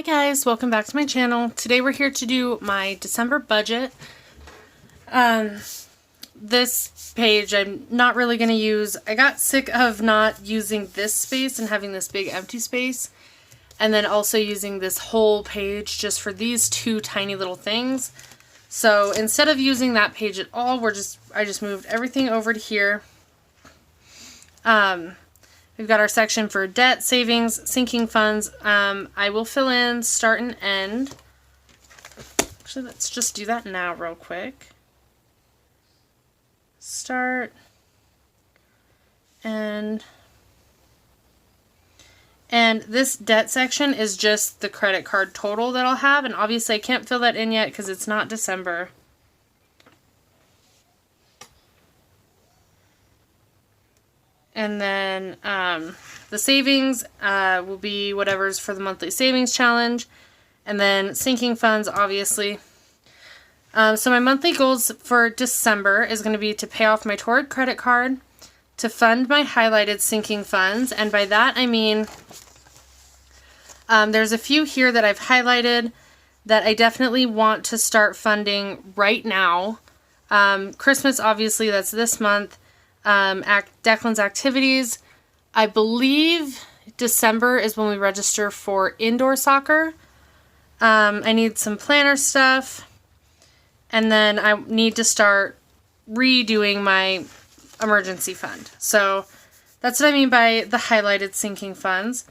Hi guys, welcome back to my channel. Today we're here to do my December budget. This page I'm not really going to use. I got sick of not using this space and having this big empty space. And then also using this whole page just for these two tiny little things. So instead of using that page at all, I just moved everything over to here. We've got our section for debt, savings, sinking funds. I will fill in start and end. Actually, let's just do that now real quick. Start, end. And this debt section is just the credit card total that I'll have. And obviously I can't fill that in yet because it's not December. And then the savings will be whatever's for the monthly savings challenge. And then sinking funds, obviously. So my monthly goals for December is going to be to pay off my Torrid credit card, to fund my highlighted sinking funds. And by that I mean there's a few here that I've highlighted that I definitely want to start funding right now. Christmas, obviously, that's this month. Declan's activities. I believe December is when we register for indoor soccer. I need some planner stuff. And then I need to start redoing my emergency fund. So that's what I mean by the highlighted sinking funds.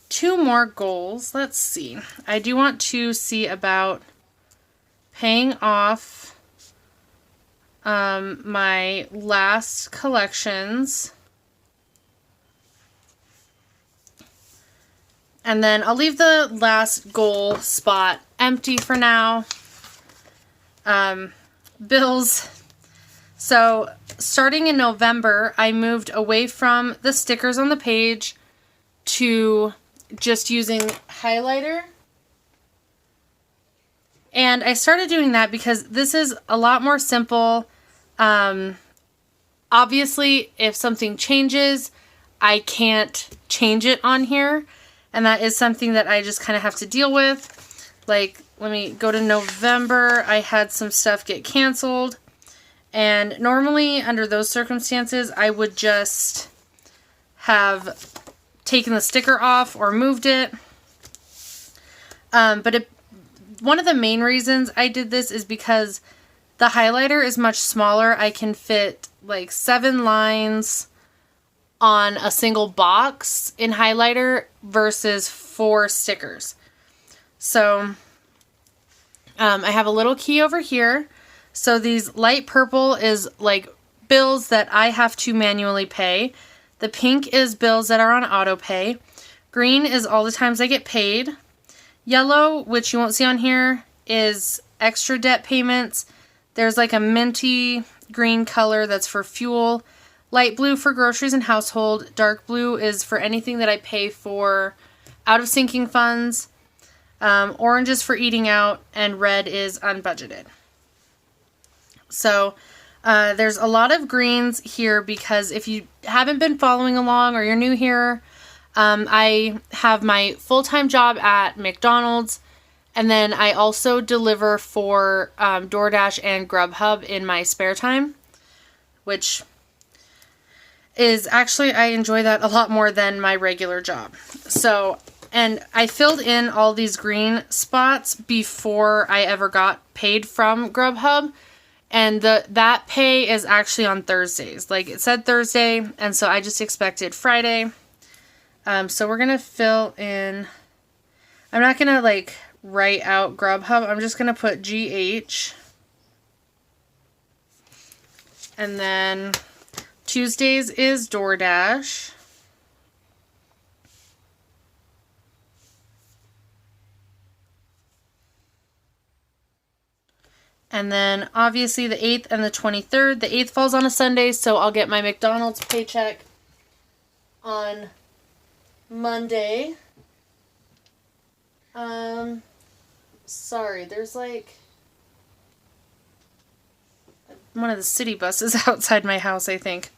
Two more goals. Let's see. I do want to see about paying off my last collections. And then I'll leave the last goal spot empty for now. Bills. So starting in November, I moved away from the stickers on the page to just using highlighter. And I started doing that because this is a lot more simple. Obviously, if something changes, I can't change it on here. And that is something that I just kind of have to deal with. Like, let me go to November. I had some stuff get canceled. And normally, under those circumstances, I would just have taken the sticker off or moved it. But one of the main reasons I did this is because the highlighter is much smaller. I can fit like 7 lines on a single box in highlighter versus 4 stickers. So I have a little key over here. So these light purple is like bills that I have to manually pay. The pink is bills that are on auto pay. Green is all the times I get paid. Yellow, which you won't see on here, is extra debt payments. There's like a minty green color that's for fuel. Light blue for groceries and household. Dark blue is for anything that I pay for out of sinking funds. Orange is for eating out. And red is unbudgeted. So there's a lot of greens here because if you haven't been following along or you're new here, I have my full-time job at McDonald's, and then I also deliver for DoorDash and Grubhub in my spare time, which is actually, I enjoy that a lot more than my regular job. So, and I filled in all these green spots before I ever got paid from Grubhub, and that pay is actually on Thursdays. Like, it said Thursday, and so I just expected Friday. So we're going to fill in, I'm not going to like write out Grubhub. I'm just going to put GH. And then Tuesdays is DoorDash. And then obviously the 8th and the 23rd. The 8th falls on a Sunday, so I'll get my McDonald's paycheck on Monday. Sorry, there's like one of the city buses outside my house, I think.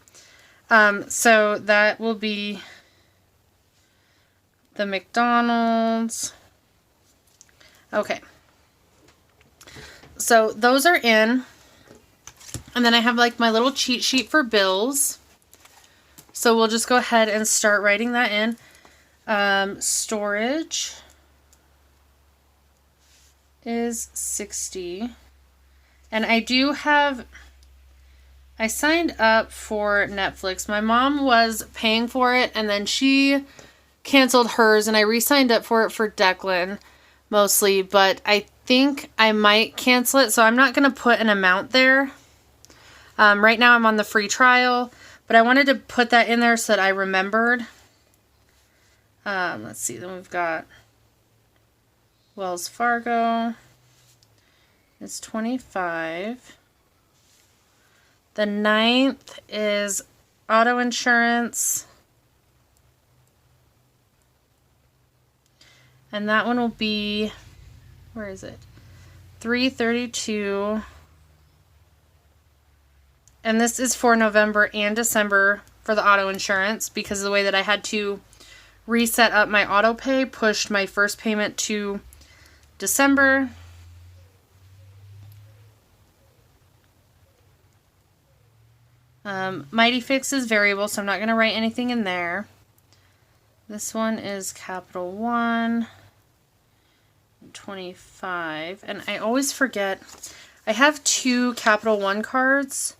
So that will be the McDonald's. Okay. So those are in. And then I have like my little cheat sheet for bills. So we'll just go ahead and start writing that in. Storage is $60. And I do have, I signed up for Netflix. My mom was paying for it and then she canceled hers and I re-signed up for it for Declan mostly, but I think I might cancel it, so I'm not going to put an amount there. Right now I'm on the free trial, but I wanted to put that in there so that I remembered. Let's see, then we've got Wells Fargo. It's $25. The 9th is auto insurance. And that one will be, where is it? $332. And this is for November and December for the auto insurance because of the way that I had to reset up my auto pay, pushed my first payment to December. Mighty Fix is variable, so I'm not going to write anything in there. This one is Capital One. 25. And I always forget, I have 2 Capital One cards.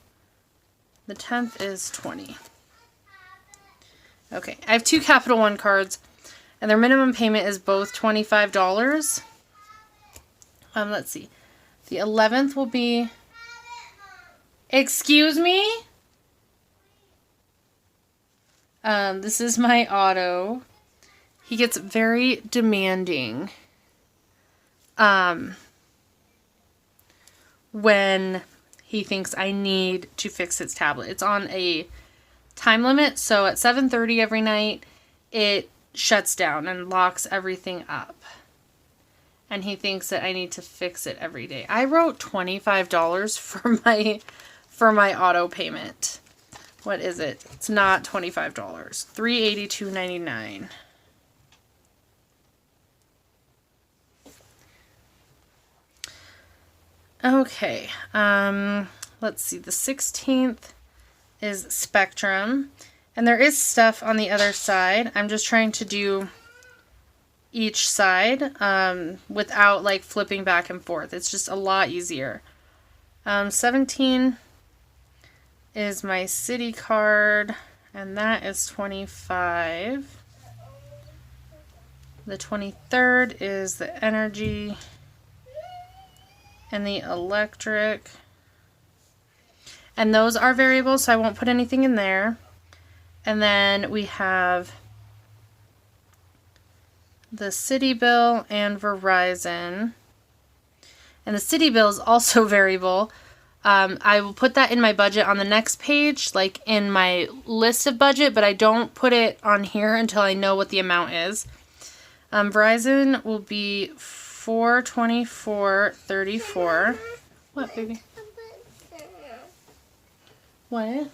The 10th is 20. Okay, I have 2 Capital One cards, and their minimum payment is both $25. Let's see. The 11th will be, excuse me? This is my auto. He gets very demanding when he thinks I need to fix his tablet. It's on a time limit, so at 7:30 every night it shuts down and locks everything up. And he thinks that I need to fix it every day. I wrote $25 for my auto payment. What is it? It's not $25. $382.99. Okay, let's see, the 16th is Spectrum, and there is stuff on the other side. I'm just trying to do each side without like flipping back and forth. It's just a lot easier. 17 is my city card, and that is $25. The 23rd is the energy and the electric. And those are variable, so I won't put anything in there. And then we have the city bill and Verizon. And the city bill is also variable. I will put that in my budget on the next page, like in my list of budget, but I don't put it on here until I know what the amount is. Verizon will be $424.34. What, baby? What?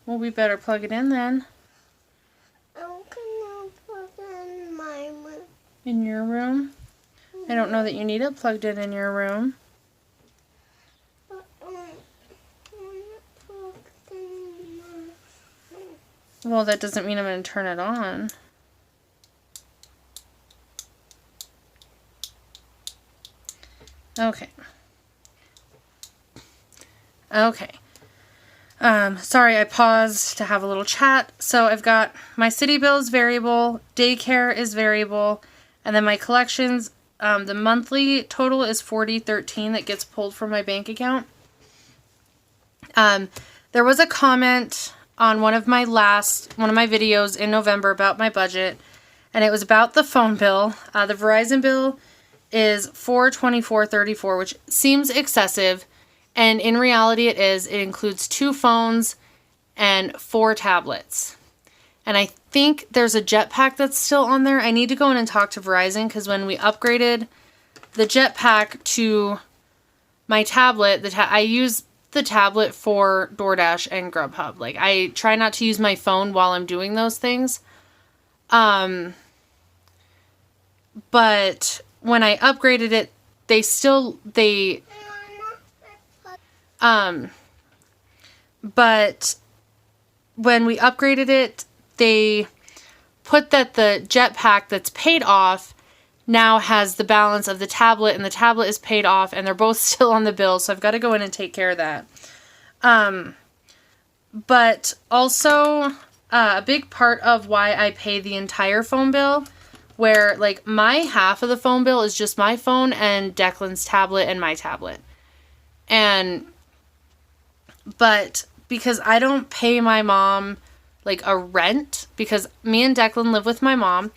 Well, we better plug it in then. I'm gonna plug it in my room. In your room? I don't know that you need it plugged in your room. Well, that doesn't mean I'm going to turn it on. Okay. Okay. Sorry, I paused to have a little chat. So I've got my city bill is variable, daycare is variable, and then my collections, the monthly total is $40.13 that gets pulled from my bank account. There was a comment on one of my videos in November about my budget, and it was about the phone bill. The Verizon bill is $424.34, which seems excessive, and in reality it is. It includes 2 phones and 4 tablets. And I think there's a jetpack that's still on there. I need to go in and talk to Verizon, because when we upgraded the jetpack to my tablet, I use the tablet for DoorDash and Grubhub. Like, I try not to use my phone while I'm doing those things. But But when I upgraded it, but when we upgraded it, they put that the jetpack that's paid off now has the balance of the tablet, and the tablet is paid off, and they're both still on the bill, so I've got to go in and take care of that. But also, a big part of why I pay the entire phone bill, where, like, my half of the phone bill is just my phone and Declan's tablet and my tablet. But because I don't pay my mom, like, a rent, because me and Declan live with my mom,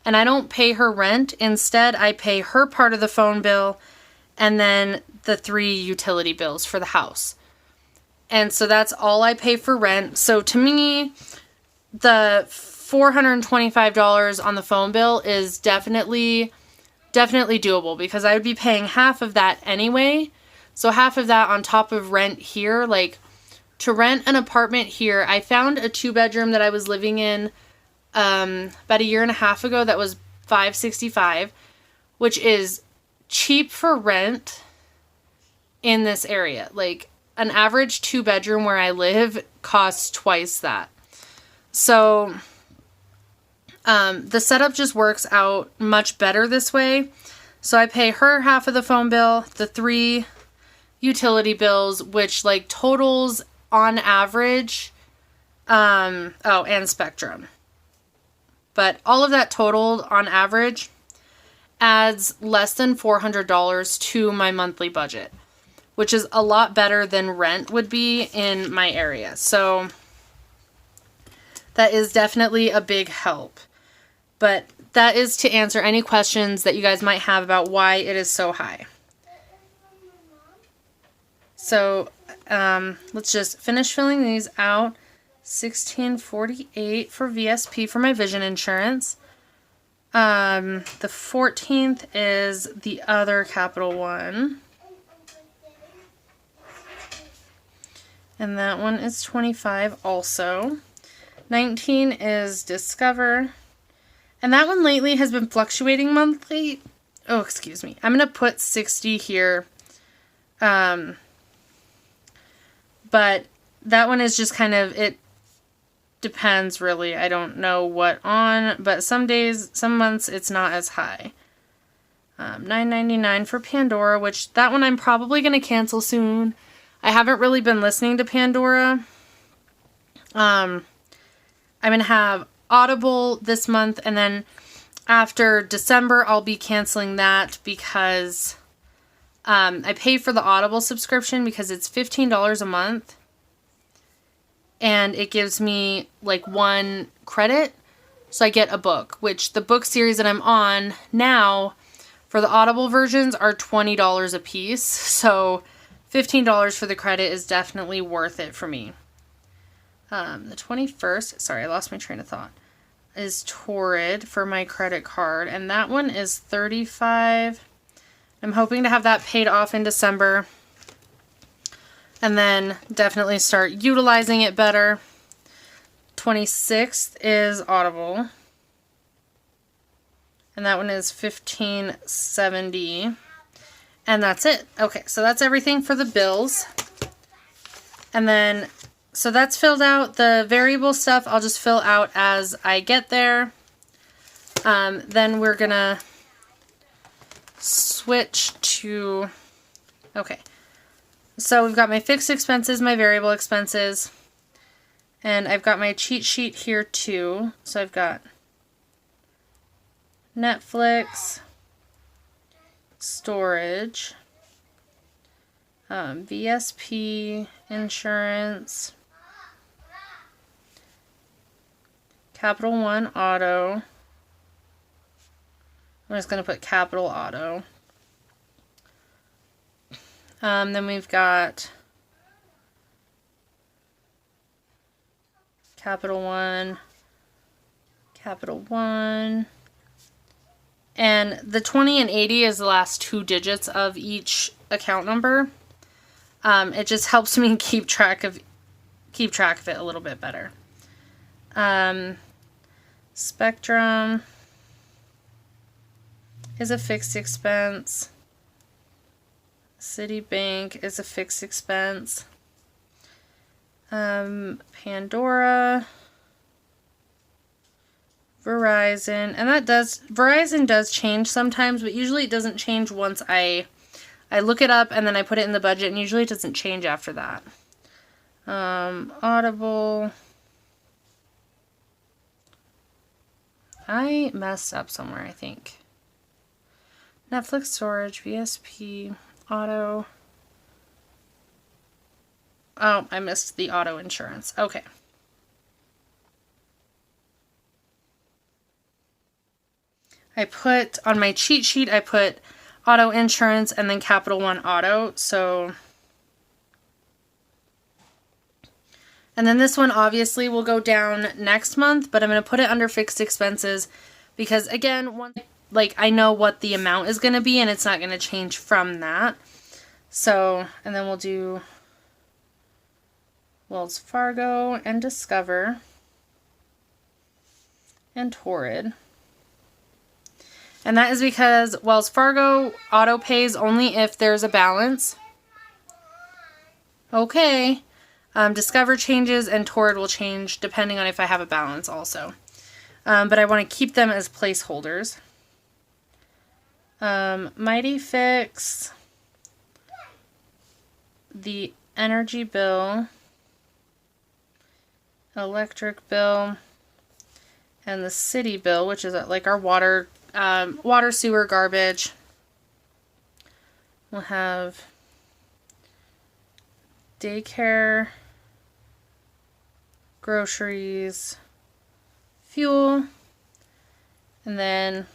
and I don't pay her rent. Instead, I pay her part of the phone bill and then the 3 utility bills for the house. And so that's all I pay for rent. So to me, the $425 on the phone bill is definitely doable, because I would be paying half of that anyway. So half of that on top of rent here. Like, to rent an apartment here, I found a 2-bedroom that I was living in about a year and a half ago that was $565, which is cheap for rent in this area. Like, an average 2-bedroom where I live costs twice that. So the setup just works out much better this way. So I pay her half of the phone bill, the 3 utility bills, which, like, totals on average, and Spectrum. But all of that totaled on average adds less than $400 to my monthly budget, which is a lot better than rent would be in my area. So that is definitely a big help. But that is to answer any questions that you guys might have about why it is so high. So let's just finish filling these out. $16.48 for VSP for my vision insurance. The 14th is the other Capital One. And that one is $25 also. 19 is Discover. And that one lately has been fluctuating monthly. Oh, excuse me. I'm going to put 60 here. But that one is just kind of, it depends really. I don't know what on, but some days, some months it's not as high. $9.99 for Pandora, which that one I'm probably going to cancel soon. I haven't really been listening to Pandora. I'm going to have Audible this month, and then after December I'll be canceling that because I pay for the Audible subscription because it's $15 a month. And it gives me like 1 credit. So I get a book, which the book series that I'm on now for the Audible versions are $20 a piece. So $15 for the credit is definitely worth it for me. The 21st, sorry, I lost my train of thought, is Torrid for my credit card. And that one is $35. I'm hoping to have that paid off in December. And then definitely start utilizing it better. 26th is Audible. And that one is $15.70. And that's it. Okay, so that's everything for the bills. And then, so that's filled out. The variable stuff I'll just fill out as I get there. Then we're gonna switch to, okay. So we've got my fixed expenses, my variable expenses, and I've got my cheat sheet here too. So I've got Netflix, storage, VSP, insurance, Capital One Auto. I'm just going to put Capital Auto. Then we've got Capital One, and the 20 and 80 is the last 2 digits of each account number. It just helps me keep track of it a little bit better. Spectrum, is a fixed expense. Citibank is a fixed expense. Pandora, Verizon, and Verizon does change sometimes, but usually it doesn't change once I look it up and then I put it in the budget, and usually it doesn't change after that. Audible. I messed up somewhere, I think. Netflix storage, VSP, auto. Oh, I missed the auto insurance. Okay. I put, on my cheat sheet, I put auto insurance and then Capital One Auto, so. And then this one obviously will go down next month, but I'm going to put it under fixed expenses because, again, I know what the amount is going to be and it's not going to change from that. So, and then we'll do Wells Fargo and Discover and Torrid. And that is because Wells Fargo auto pays only if there's a balance. Okay. Discover changes and Torrid will change depending on if I have a balance also. But I want to keep them as placeholders. Mighty Fix, the energy bill, electric bill, and the city bill, which is like our water, sewer, garbage. We'll have daycare, groceries, fuel, and then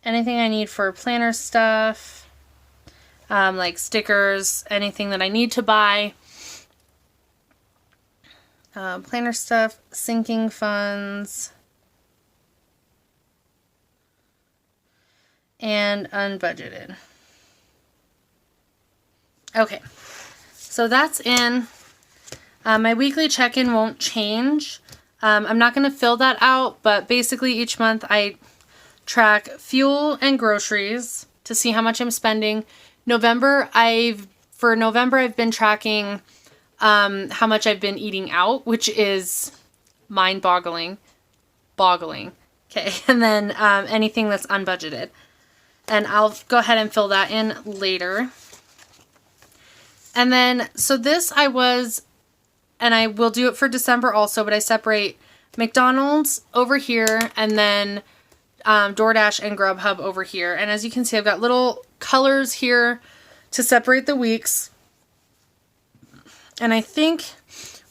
anything I need for planner stuff, like stickers, anything that I need to buy. Planner stuff, sinking funds, and unbudgeted. Okay, so that's in. My weekly check-in won't change. I'm not going to fill that out, but basically each month I track fuel and groceries to see how much I'm spending. For November I've been tracking how much I've been eating out, which is mind-boggling. Okay, and then anything that's unbudgeted. And I'll go ahead and fill that in later. And then, so this I will do it for December also, but I separate McDonald's over here and then DoorDash and Grubhub over here. And as you can see, I've got little colors here to separate the weeks. And I think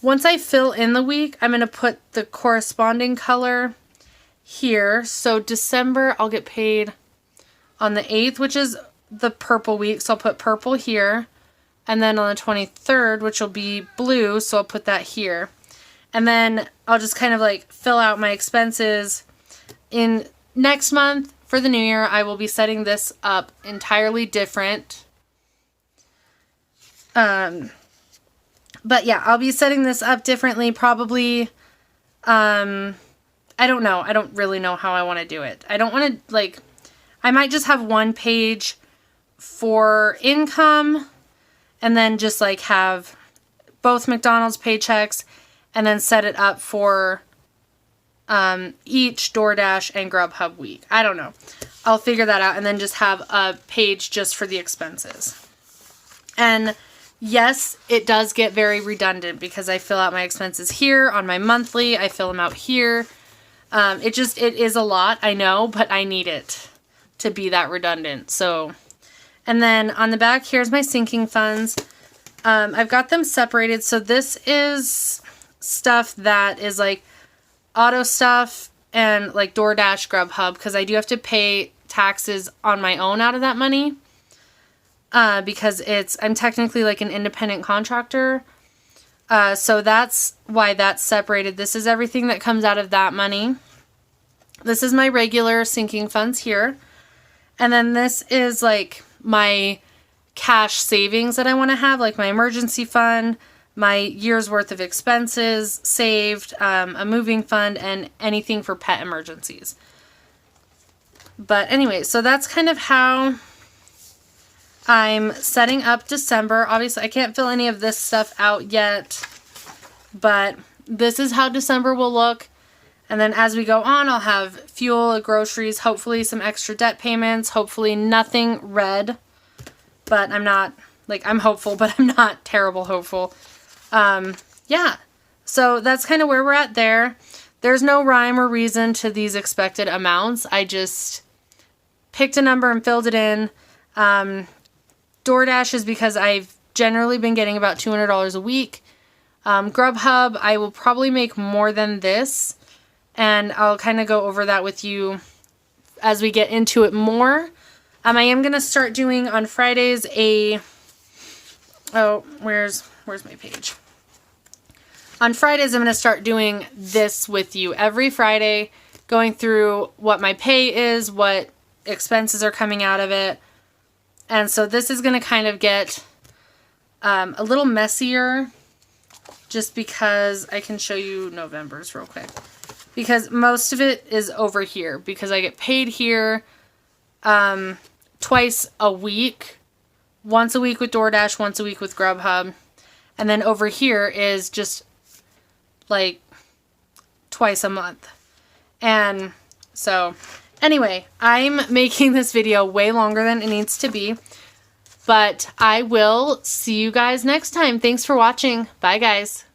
once I fill in the week, I'm going to put the corresponding color here. So December, I'll get paid on the 8th, which is the purple week. So I'll put purple here. And then on the 23rd, which will be blue, so I'll put that here. And then I'll just kind of like fill out my expenses. In next month, for the new year, I will be setting this up entirely different. But yeah, I'll be setting this up differently probably. I don't know. I don't really know how I want to do it. I don't want to, I might just have one page for income and then just have both McDonald's paychecks and then set it up for each DoorDash and Grubhub week. I don't know. I'll figure that out and then just have a page just for the expenses. And yes, it does get very redundant because I fill out my expenses here on my monthly. I fill them out here. It is a lot, I know, but I need it to be that redundant. So, and then on the back, here's my sinking funds. I've got them separated. So this is stuff that is auto stuff and DoorDash, Grubhub, because I do have to pay taxes on my own out of that money. Because I'm technically an independent contractor. So that's why that's separated. This is everything that comes out of that money. This is my regular sinking funds here. And then this is my cash savings that I want to have, my emergency fund, my year's worth of expenses saved, a moving fund, and anything for pet emergencies. But anyway, so that's kind of how I'm setting up December. Obviously, I can't fill any of this stuff out yet, but this is how December will look. And then as we go on, I'll have fuel, groceries, hopefully some extra debt payments, hopefully nothing red. But I'm not, like, I'm hopeful, but I'm not terrible hopeful. Yeah, so that's kind of where we're at there. There's no rhyme or reason to these expected amounts. I just picked a number and filled it in. DoorDash is because I've generally been getting about $200 a week. Grubhub, I will probably make more than this. And I'll kind of go over that with you as we get into it more. I am going to start doing on Fridays where's my page? On Fridays, I'm going to start doing this with you every Friday, going through what my pay is, what expenses are coming out of it. And so this is going to kind of get a little messier just because I can show you November's real quick. Because most of it is over here because I get paid here twice a week. Once a week with DoorDash, once a week with Grubhub. And then over here is just like twice a month. And so anyway, I'm making this video way longer than it needs to be. But I will see you guys next time. Thanks for watching. Bye, guys.